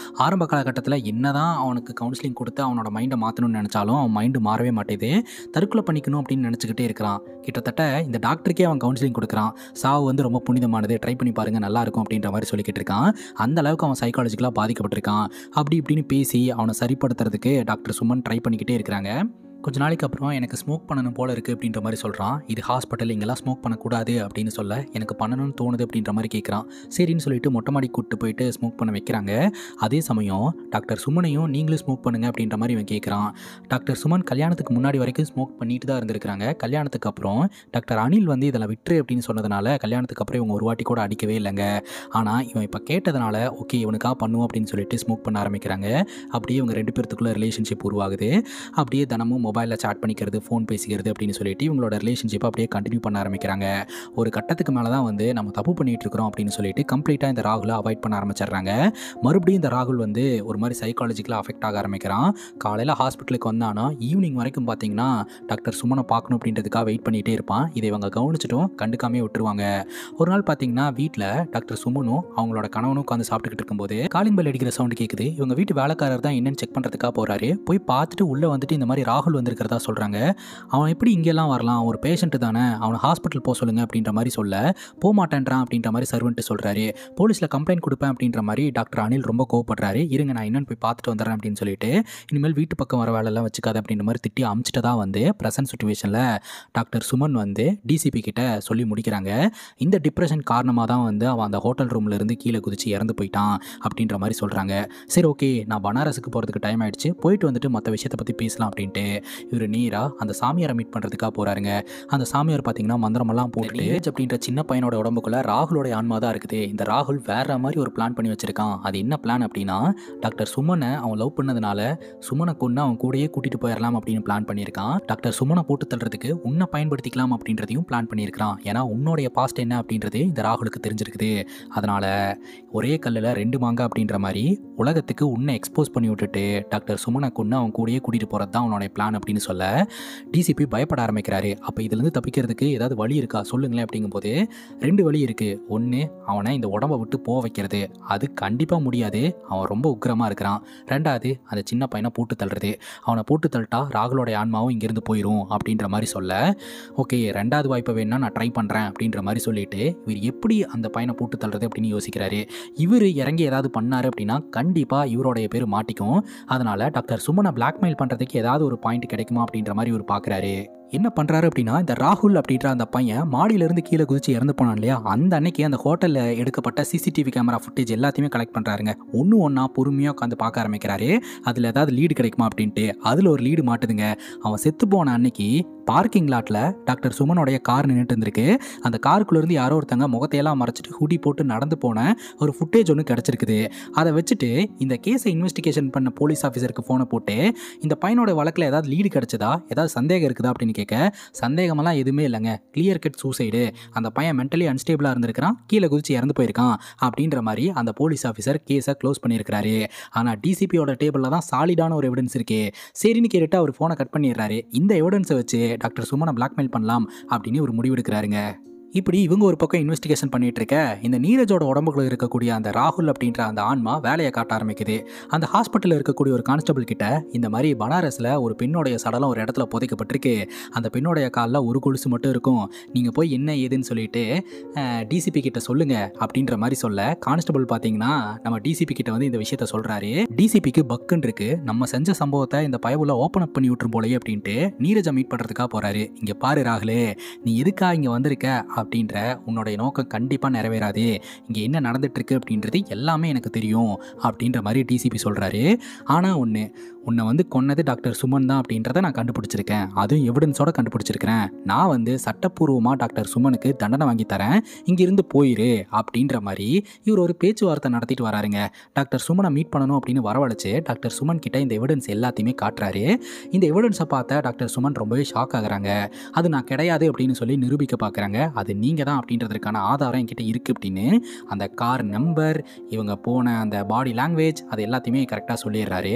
ஆரம்ப காலகட்டத்தில் என்ன தான் அவனுக்கு கவுன்சிலிங் கொடுத்து அவனோட மைண்டை மாற்றணும்னு நினச்சாலும் அவன் மைண்டு மாறவே மாட்டேது. தற்கொலை பண்ணிக்கணும் அப்படின்னு நினச்சிக்கிட்டே இருக்கிறான். கிட்டத்தட்ட இந்த டாக்டருக்கே அவன் கவுன்சிலிங் கொடுக்குறான். சாவு வந்து ரொம்ப புனிதமானது, ட்ரை பண்ணி பாருங்கள் நல்லாயிருக்கும் அப்படின்ற மாதிரி சொல்லிக்கிட்டு இருக்கான். அந்த அளவுக்கு அவன் சைக்காலஜிக்கலாக பாதிக்கப்பட்டிருக்கான். அப்படி இப்படின்னு பேசி அவனை சரிப்படுத்துறதுக்கு டாக்டர் சுமன் ட்ரை பண்ணிக்கிட்டே இருக்கிறாங்க. கொஞ்ச நாளைக்கு அப்புறம் எனக்கு ஸ்மோக் பண்ணணும் போல இருக்குது அப்படின்ற மாதிரி சொல்கிறான். இது ஹாஸ்பிட்டல், இங்கெல்லாம் ஸ்மோக் பண்ணக்கூடாது அப்படின்னு சொல்ல எனக்கு பண்ணணும்னு தோணுது அப்படின்ற மாதிரி கேட்குறான். சரின்னு சொல்லிட்டு மொட்டை மாடி கூப்பிட்டு போயிட்டு ஸ்மோக் பண்ண வைக்கிறாங்க. அதே சமயம் டாக்டர் சுமனையும் நீங்களும் ஸ்மோக் பண்ணுங்க அப்படின்ற மாதிரி இவன் கேட்குறான். டாக்டர் சுமன் கல்யாணத்துக்கு முன்னாடி வரைக்கும் ஸ்மோக் பண்ணிட்டு தான் இருந்திருக்கிறாங்க. கல்யாணத்துக்கு அப்புறம் டாக்டர் அனில் வந்து இதெல்லாம் விட்டுரு அப்படின்னு சொன்னதுனால கல்யாணத்துக்கு அப்புறம் இவங்க ஒரு வாட்டி கூட அடிக்கவே இல்லைங்க. ஆனால் இவன் இப்போ கேட்டதுனால ஓகே இவனுக்காக பண்ணுவோம் அப்படின்னு சொல்லிட்டு ஸ்மோக் பண்ண ஆரம்பிக்கிறாங்க. அப்படியே இவங்க 2 பேர்த்துக்குள்ள ரிலேஷன்ஷிப் உருவாகுது. அப்படியே தினமும் மொபைலில் சாட் பண்ணிக்கிறது, ஃபோன் பேசிக்கிறது அப்படின்னு சொல்லிட்டு இவங்களோட ரிலேஷன்ஷிப்பை அப்படியே கண்டினியூ பண்ண ஆரம்பிக்கிறாங்க. ஒரு கட்டத்துக்கு மேலே தான் வந்து நம்ம தப்பு பண்ணிகிட்டு இருக்கிறோம் அப்படின்னு சொல்லிட்டு கம்ப்ளீட்டாக இந்த ராகுலை அவாய்ட் பண்ண ஆரம்பிச்சிடுறாங்க. மறுபடியும் இந்த ராகுல் வந்து ஒரு மாதிரி சைக்காலஜிக்கலாக அஃபெக்ட் ஆக ஆரம்பிக்கிறான். காலையில் ஹாஸ்பிட்டலுக்கு வந்தானா ஈவினிங் வரைக்கும் பார்த்தீங்கன்னா டாக்டர் சுமனை பார்க்கணும் அப்படின்றதுக்காக வெயிட் பண்ணிகிட்டே இருப்பான். இதை இவங்க கவனிச்சிட்டும் கண்டுக்காமே விட்டுருவாங்க. ஒரு நாள் பார்த்தீங்கன்னா வீட்டில் டாக்டர் சுமனும் அவங்களோட கணவனும் உட்காந்து சாப்பிட்டுக்கிட்டு இருக்கும்போது காலிங் பெல் அடிக்கிற சவுண்டு கேட்குது. இவங்க வீட்டு வேலைக்காரர் தான் என்னன்னு செக் பண்ணுறதுக்காக போகிறாரு. போய் பார்த்துட்டு உள்ளே வந்துட்டு இந்த மாதிரி ராகுல் வந்திருக்கிறதா சொல்கிறாங்க. அவன் எப்படி இங்கெல்லாம் வரலாம், ஒரு பேஷண்ட்டு தானே, அவனை ஹாஸ்பிட்டல் போக சொல்லுங்கள் அப்படின்ற மாதிரி சொல்ல போக மாட்டேன்றான் அப்படின்ற மாதிரி சர்வெண்ட்டு சொல்கிறாரு. போலீஸில் கம்ப்ளைண்ட் கொடுப்பேன் அப்படின்ற மாதிரி டாக்டர் அனில் ரொம்ப கோவப்படுறாரு. இருங்க நான் என்னன்னு போய் பார்த்துட்டு வந்துடுறேன் அப்படின்னு சொல்லிட்டு இனிமேல் வீட்டு பக்கம் வர வேலையெல்லாம் வச்சுக்காது அப்படின்ற மாதிரி திட்டி அமிச்சிட்டு தான் வந்து ப்ரெசன்ட் சுச்சுவேஷனில் டாக்டர் சுமன் வந்து டிசிபி கிட்ட சொல்லி முடிக்கிறாங்க. இந்த டிப்ரெஷன் காரணமாக தான் வந்து அவன் அந்த ஹோட்டல் ரூமில் இருந்து கீழே குதிச்சு இறந்து போயிட்டான் அப்படின்ற மாதிரி சொல்கிறாங்க. சரி ஓகே நான் பனாரஸுக்கு போகிறதுக்கு டைம் ஆகிடுச்சு, போயிட்டு வந்துட்டு மற்ற விஷயத்தை பற்றி பேசலாம் அப்படின்ட்டு இவர் நீரா அந்த சாமியாரை மீட் பண்ணுறதுக்காக போகிறாருங்க. அந்த சாமியார் பார்த்தீங்கன்னா மந்திரமெல்லாம் போட்டு நீரஜ் அப்படின்ற சின்ன பையனோட உடம்புக்குள்ள ராகுலோட ஆன்மா தான் இருக்குது. இந்த ராகுல் வேற மாதிரி ஒரு பிளான் பண்ணி வச்சிருக்கான். அது என்ன பிளான் அப்படின்னா டாக்டர் சுமனை அவன் லவ் பண்ணதுனால சுமனை கொண்டு அவன் கூடயே கூட்டிட்டு போயிடலாம் அப்படின்னு பிளான் பண்ணியிருக்கான். டாக்டர் சுமனை போட்டு தள்ளுறதுக்கு உன்னை பயன்படுத்திக்கலாம் அப்படின்றதையும் பிளான் பண்ணியிருக்கான். ஏன்னா உன்னுடைய பாஸ்ட் என்ன அப்படின்றது இந்த ராகுலுக்கு தெரிஞ்சிருக்குது. அதனால ஒரே கல்லில் 2 மாங்காய் அப்படின்ற மாதிரி உலகத்துக்கு உன்னை எக்ஸ்போஸ் பண்ணி விட்டுட்டு டாக்டர் சுமனை கொண்டு அவன் கூடயே கூட்டிட்டு போகிறது தான் அவனுடைய பிளான் அப்படின்னு சொல்ல டிசிபி பயப்பட ஆரம்பிக்கிறாரு. அப்போ இதுலேருந்து தப்பிக்கிறதுக்கு ஏதாவது வழி இருக்கா சொல்லுங்களேன் அப்படிங்கும்போது 2 வழி இருக்குது. ஒன்று அவனை இந்த உடம்பை விட்டு போக வைக்கிறது, அது கண்டிப்பாக முடியாது, அவன் ரொம்ப உக்கிரமாக இருக்கிறான். 2வது அந்த சின்ன பையனை போட்டு தள்ளுறது, அவனை போட்டு தள்ளிட்டா ராகுலோட ஆன்மாவும் இங்கேருந்து போயிடும் அப்படின்ற மாதிரி சொல்ல ஓகே 2வது வாய்ப்பை வேணா நான் ட்ரை பண்ணுறேன் அப்படின்ற மாதிரி சொல்லிட்டு இவர் எப்படி அந்த பையனை போட்டு தள்ளுறது அப்படின்னு யோசிக்கிறாரு. இவர் இறங்கி ஏதாவது பண்ணார் அப்படின்னா கண்டிப்பாக இவருடைய பேர் மாட்டிக்கும். அதனால் டாக்டர் சுமனை பிளாக்மெயில் பண்ணுறதுக்கு ஏதாவது ஒரு பாயிண்ட் கிடைக்குமா அப்படின்ற மாதிரி இவர் பார்க்குறாரு. என்ன பண்ணுறாரு அப்படின்னா இந்த ராகுல் அப்படின்ற அந்த பையன் மாடியிலேருந்து கீழே குதிச்சு இறந்து போனான் இல்லையா, அந்த அன்னைக்கு அந்த ஹோட்டலில் எடுக்கப்பட்ட சிசிடிவி கேமரா ஃபுட்டேஜ் எல்லாத்தையுமே கலெக்ட் பண்ணுறாருங்க. ஒன்றா பொறுமையாக உட்காந்து பார்க்க ஆரம்பிக்கிறாரு. அதில் ஏதாவது லீடு கிடைக்குமா அப்படின்ட்டு. அதில் ஒரு லீடு மாட்டுதுங்க. அவன் செத்து போன அன்னைக்கு பார்க்கிங் லாட்டில் டாக்டர் சுமனுடைய கார் நின்றுட்டு இருந்திருக்கு. அந்த காருக்குள்ளேருந்து யாரோ ஒருத்தங்க முகத்தையெல்லாம் மறைச்சிட்டு ஹுடி போட்டு நடந்து போன ஒரு ஃபுட்டேஜ் ஒன்று கிடச்சிருக்குது. அதை வச்சுட்டு இந்த கேஸை இன்வெஸ்டிகேஷன் பண்ண போலீஸ் ஆஃபீஸருக்கு ஃபோனை போட்டு இந்த பையனோட வழக்கில் ஏதாவது லீடு கிடச்சதா, ஏதாவது சந்தேகம் இருக்குதா அப்படின்னு கேட்க, சந்தேகமெல்லாம் எதுவுமே இல்லைங்க, கிளியர் கட் சூசைடு, அந்த பையன் மென்டலி அன்ஸ்டேபிளாக இருந்திருக்கிறான், கீழே குதிச்சு இறந்து போயிருக்கான் அப்படின்ற மாதிரி அந்த போலீஸ் ஆஃபீஸர் கேஸை க்ளோஸ் பண்ணியிருக்கிறாரு. ஆனால் டிசிபியோட டேபிளில் தான் சாலிடான ஒரு எவிடன்ஸ் இருக்கு. சரின்னு கேட்டுட்டு அவர் ஃபோனை கட் பண்ணிடுறாரு. இந்த எவிடன்ஸை வச்சு டாக்டர் சுமனை பிளாக்மெயில் பண்ணலாம் அப்படின்னு ஒரு முடிவெடுக்கிறாருங்க. இப்படி இவங்க ஒரு பக்கம் இன்வெஸ்டிகேஷன் பண்ணிட்டு இருக்க, இந்த நீரஜோட உடம்புக்குள்ள இருக்கக்கூடிய அந்த ராகுல் அப்படின்ற அந்த ஆன்மா வேலையை காட்ட ஆரம்பிக்குது. அந்த ஹாஸ்பிட்டலில் இருக்கக்கூடிய ஒரு கான்ஸ்டபிள் கிட்ட இந்த மாதிரி பனாரஸில் ஒரு பெண்ணோடைய சடலம் ஒரு இடத்துல புதைக்கப்பட்டிருக்கு, அந்த பெண்ணோடைய காலில் ஒரு கொலுசு மட்டும் இருக்கும், நீங்கள் போய் என்ன ஏதுன்னு சொல்லிட்டு டிசிபி கிட்ட சொல்லுங்க அப்படின்ற மாதிரி சொல்ல, கான்ஸ்டபிள் பார்த்தீங்கன்னா நம்ம டிசிபி கிட்ட வந்து இந்த விஷயத்த சொல்றாரு. டிசிபிக்கு பக்குன்னு இருக்கு, நம்ம செஞ்ச சம்பவத்தை இந்த பயவுல ஓப்பன் அப் பண்ணி விட்டுரும் போலயே அப்படின்ட்டு நீரஜை மீட் பண்ணுறதுக்காக போறாரு. இங்கே பாரு ராகுலே, நீ எதுக்காக இங்கே வந்திருக்க அப்படின்ற உன்னுடைய நோக்கம் கண்டிப்பாக நிறைவேறாது, இங்கே என்ன நடந்துட்டுருக்கு அப்படின்றது எல்லாமே எனக்கு தெரியும் அப்படின்ற மாதிரி டிசிபி சொல்கிறாரு. ஆனால் உன்னை வந்து கொன்னது டாக்டர் சுமன் தான் அப்படின்றத நான் கண்டுபிடிச்சிருக்கேன், அதுவும் எவிடன்ஸோட கண்டுபிடிச்சிருக்கிறேன். நான் வந்து சட்டப்பூர்வமாக டாக்டர் சுமனுக்கு தண்டனை வாங்கி தரேன், இங்கிருந்து போயிரு அப்படின்ற மாதிரி இவர் ஒரு பேச்சுவார்த்தை நடத்திட்டு வராருங்க. டாக்டர் சுமனை மீட் பண்ணணும் அப்படின்னு வரவழைச்சு டாக்டர் சுமன் கிட்ட இந்த எவிடன்ஸ் எல்லாத்தையுமே காட்டுறாரு. இந்த எவிடன்ஸை பார்த்த டாக்டர் சுமன் ரொம்பவே ஷாக் ஆகுறாங்க. அது நான் கிடையாது அப்படின்னு சொல்லி நிரூபிக்க பார்க்குறாங்க. அது நீங்கள் தான் அப்படின்றதுக்கான ஆதாரம் என்கிட்ட இருக்குது அப்படின்னு அந்த கார் நம்பர், இவங்க போன அந்த பாடி லாங்குவேஜ், அது எல்லாத்தையுமே கரெக்டாக சொல்லிடுறாரு.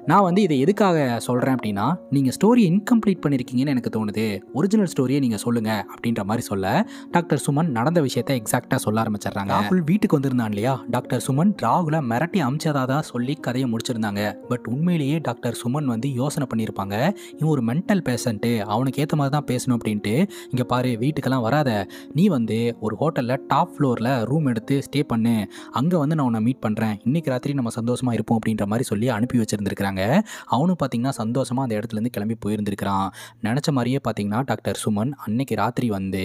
நான் வந்து இதை எதுக்காக சொல்கிறேன் அப்படின்னா, நீங்கள் ஸ்டோரி இன்கம்ப்ளீட் பண்ணியிருக்கீங்கன்னு எனக்கு தோணுது, ஒரிஜினல் ஸ்டோரியை நீங்கள் சொல்லுங்கள் அப்படின்ற மாதிரி சொல்ல, டாக்டர் சுமன் நடந்த விஷயத்தை எக்ஸாக்டாக சொல்ல ஆரம்பிச்சிடுறாங்க. ராகுல் வீட்டுக்கு வந்திருந்தான் இல்லையா, டாக்டர் சுமன் ராகுலை மிரட்டி அமிச்சதாக தான் சொல்லி கதையை முடிச்சிருந்தாங்க. பட் உண்மையிலேயே டாக்டர் சுமன் வந்து யோசனை பண்ணியிருப்பாங்க, இவன் ஒரு மென்டல் பேஷண்ட்டு, அவனுக்கு ஏற்ற மாதிரி தான் பேசணும் அப்படின்ட்டு. இங்கே பாரு, வீட்டுக்கெல்லாம் வராத, நீ வந்து ஒரு ஹோட்டலில் டாப் ஃப்ளோரில் ரூம் எடுத்து ஸ்டே பண்ணு, அங்கே வந்து நான் உன்னை மீட் பண்ணுறேன், இன்றைக்கி ராத்திரி நம்ம சந்தோஷமாக இருப்போம் அப்படின்ற மாதிரி சொல்லி அனுப்பி வச்சுருந்துருக்காங்க. அவனும் பார்த்திங்கன்னா சந்தோஷமாக அந்த இடத்துலேருந்து கிளம்பி போயிருந்துருக்கிறான். நினச்ச மாதிரியே பார்த்திங்கன்னா டாக்டர் சுமன் அன்னைக்கு ராத்திரி வந்து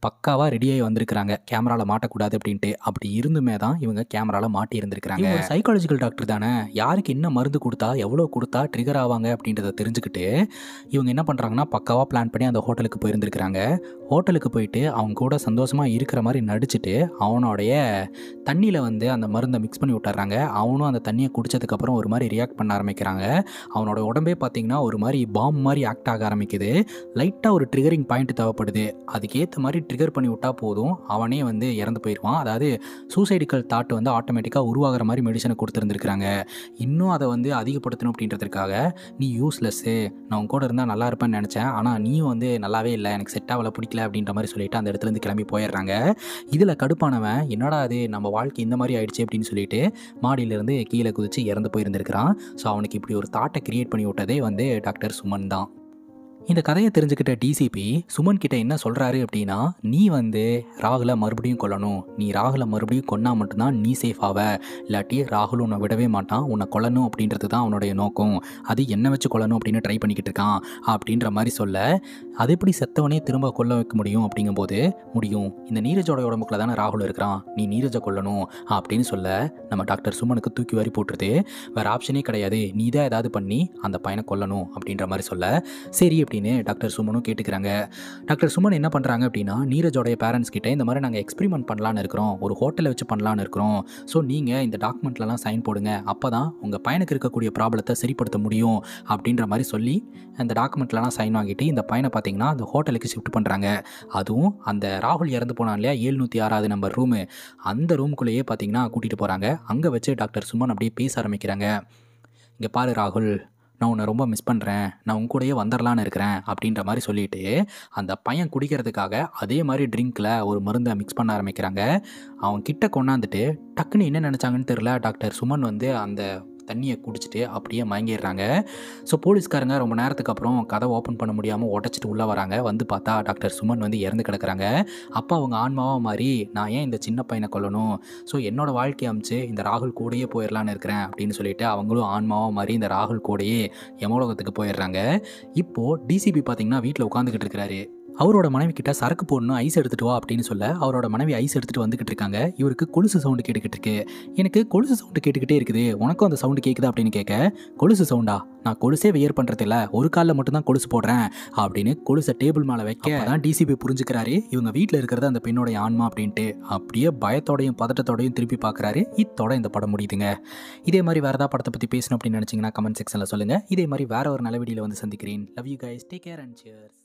பக்காவாக ரெடியாகி வந்திருக்கிறாங்க, கேமராவில் மாட்டக்கூடாது அப்படின்ட்டு. அப்படி இருந்துமே தான் இவங்க கேமராவில் மாட்டி இருந்திருக்கிறாங்க. ஒரு சைக்காலஜிக்கல் டாக்டர் தானே, யாருக்கு என்ன மருந்து கொடுத்தா எவ்வளோ கொடுத்தா ட்ரிகர் ஆவாங்க அப்படின்றத தெரிஞ்சுக்கிட்டு இவங்க என்ன பண்ணுறாங்கன்னா பக்காவாக பிளான் பண்ணி அந்த ஹோட்டலுக்கு போயிருந்துருக்கிறாங்க. ஹோட்டலுக்கு போயிட்டு அவங்க கூட சந்தோஷமாக இருக்கிற மாதிரி நடிச்சுட்டு அவனுடைய தண்ணியில் வந்து அந்த மருந்தை மிக்ஸ் பண்ணி விட்டுறாங்க. அவனும் அந்த தண்ணியை குடித்ததுக்கப்புறம் ஒரு மாதிரி ரியாக்ட் பண்ண ஆரம்பிக்கிறாங்க. அவனோட உடம்பே பார்த்திங்கன்னா ஒரு மாதிரி பாம் மாதிரி ஆக்ட் ஆக ஆரம்பிக்குது. லைட்டாக ஒரு ட்ரிகரிங் பாயிண்ட் தேவைப்படுது, அதுக்கேற்ற மாதிரி ட்ரிகர் பண்ணி விட்டால் போதும், அவனே வந்து இறந்து போயிடுவான். அதாவது சூசைடிக்கல் தாட் வந்து ஆட்டோமேட்டிக்காக உருவாகிற மாதிரி மெடிசனை கொடுத்துருந்துருக்குறாங்க. இன்னும் அதை வந்து அதிகப்படுத்தணும் அப்படின்றதுக்காக, நீ யூஸ்லெஸ்ஸு, நான் உன் கூட இருந்தால் நல்லா இருப்பேன்னு நினச்சேன், ஆனால் நீயும் வந்து நல்லாவே இல்லை, எனக்கு செட் ஆகலை, பிடிக்கல அப்படின்ற மாதிரி சொல்லிட்டு அந்த இடத்துலேருந்து கிளம்பி போயிடுறாங்க. இதில் கடுப்பானவன் என்னடா அது நம்ம வாழ்க்கை இந்த மாதிரி ஆயிடுச்சு அப்படின்னு சொல்லிட்டு மாடியிலேருந்து கீழே குதிச்சு இறந்து போயிருந்திருக்கிறான். ஸோ அவனுக்கு இப்படி ஒரு தாட்டை கிரியேட் பண்ணி விட்டதே வந்து டாக்டர் சுமன் தான். இந்த கதையை தெரிஞ்சுக்கிட்ட டிசிபி சுமன் கிட்ட என்ன சொல்கிறாரு அப்படின்னா, நீ வந்து ராகுலை மறுபடியும் கொல்லணும், நீ ராகுலை மறுபடியும் கொன்னா மட்டும்தான் நீ சேஃப் ஆவ, இல்லாட்டி ராகுல் உன்னை விடவே மாட்டான், உன்னை கொல்லணும் அப்படின்றது தான் அவனுடைய நோக்கம், அது என்ன வச்சு கொல்லணும் அப்படின்னு ட்ரை பண்ணிக்கிட்டு இருக்கான் அப்படின்ற மாதிரி சொல்ல, அது எப்படி செத்தவனே திரும்ப கொல்ல வைக்க முடியும் அப்படிங்கும்போது, முடியும், இந்த நீரஜோட உடம்புக்குள்ள தானே ராகுல் இருக்கிறான், நீ நீரஜை கொல்லணும் அப்படின்னு சொல்ல, நம்ம டாக்டர் சுமனுக்கு தூக்கி வாரி போட்டுருது. வேறு ஆப்ஷனே கிடையாது, நீ தான் ஏதாவது பண்ணி அந்த பையனை கொல்லணும் அப்படின்ற மாதிரி சொல்ல, சரி அப்படின்னு டாக்டர் சுமனும் கேட்டுக்கிறாங்க. டாக்டர் சுமன் என்ன பண்ணுறாங்க அப்படின்னா, நீரஜோடைய பேரண்ட்ஸ் கிட்ட இந்த மாதிரி நாங்கள் எக்ஸ்பெரிமெண்ட் பண்ணலான்னு இருக்கிறோம், ஒரு ஹோட்டலை வச்சு பண்ணலான்னு இருக்கிறோம், ஸோ நீங்கள் இந்த டாக்குமெண்ட்லலாம் சைன் போடுங்க, அப்போ தான் உங்கள் பையனுக்கு இருக்கக்கூடிய ப்ராப்ளத்தை சரிப்படுத்த முடியும் அப்படின்ற மாதிரி சொல்லி அந்த டாக்குமெண்ட்லலாம் சைன் வாங்கிட்டு இந்த பையனை பார்த்தீங்கன்னா அந்த ஹோட்டலுக்கு ஷிஃப்ட் பண்ணுறாங்க. அதுவும் அந்த ராகுல் இறந்து போனான் இல்லையா 706 நம்பர் ரூமு, அந்த ரூமுக்குள்ளேயே பார்த்தீங்கன்னா கூட்டிகிட்டு போகிறாங்க. அங்கே வச்சு டாக்டர் சுமன் அப்படியே பேச ஆரம்பிக்கிறாங்க. இங்கே பாரு ராகுல், நான் உன்னை ரொம்ப மிஸ் பண்ணுறேன், நான் உன் கூடயே வந்துடலான்னு இருக்கிறேன் அப்படின்ற மாதிரி சொல்லிவிட்டு அந்த பையன் குடிக்கிறதுக்காக அதே மாதிரி ட்ரிங்க்கில் ஒரு மருந்தை மிக்ஸ் பண்ண ஆரம்பிக்கிறாங்க. அவன் கிட்ட கொண்டாந்துட்டு டக்குன்னு என்ன நினச்சாங்கன்னு தெரில, டாக்டர் சுமன் வந்து அந்த தண்ணியை குடிச்சிட்டு அப்படியே மயங்கிடுறாங்க. ஸோ போலீஸ்காரங்க ரொம்ப நேரத்துக்கு அப்புறம் கதை ஓப்பன் பண்ண முடியாமல் உடச்சிட்டு உள்ளே வராங்க. வந்து பார்த்தா டாக்டர் சுமன் வந்து இறந்து கிடக்குறாங்க. அப்போ அவங்க ஆன்மாவாக மாதிரி, நான் ஏன் இந்த சின்ன பையனை கொல்லணும், ஸோ என்னோட வாழ்க்கையை அமைச்சு இந்த ராகுல் கூடயே போயிடலான்னு இருக்கிறேன் அப்படின்னு சொல்லிட்டு அவங்களும் ஆன்மாவாக மாதிரி இந்த ராகுல் கூடயே யமலோகத்துக்கு போயிடுறாங்க. இப்போது டிசிபி பார்த்திங்கன்னா வீட்டில் உட்காந்துக்கிட்டு இருக்கிறாரு. அவரோட மனைவி கிட்ட சரக்கு போடணும், ஐஸ் எடுத்துகிட்டு வா அப்படின்னு சொல்ல அவரோட மனைவி ஐஸ் எடுத்துகிட்டு வந்துக்கிட்டு இருக்காங்க. இவருக்கு கொலுசு சவுண்டு கேட்டுக்கிட்டு இருக்கு. எனக்கு கொலுசு சவுண்டு கேட்டுக்கிட்டே இருக்குது, உனக்கும் அந்த சவுண்டு கேட்குதா அப்படின்னு கேட்க, கொலுசு சவுண்டா, நான் கொலுசே வியர் பண்ணுறதில்ல, ஒரு காலில் மட்டும்தான் கொலுசு போடுறேன் அப்படின்னு கொலுசை டேபிள் மேலே வைக்க தான் டிசிபி புரிஞ்சுக்கிறாரு இவங்க வீட்டில் இருக்கிறது அந்த பெண்ணோடைய ஆன்மா அப்படின்ட்டு. அப்படியே பயத்தோடையும் பதட்டத்தோடையும் திருப்பி பார்க்குறாரு. இத்தோட இந்த படம் முடியுதுங்க. இதே மாதிரி வேறு ஏதாவது படத்தை பற்றி பேசணும் அப்படின்னு நினச்சிங்கன்னா கமெண்ட் செக்ஷனில் சொல்லுங்கள். இதே மாதிரி வேறு ஒரு நல்ல வீடியோவில் வந்து சந்திக்கிறேன். Love you guys, take care and cheers.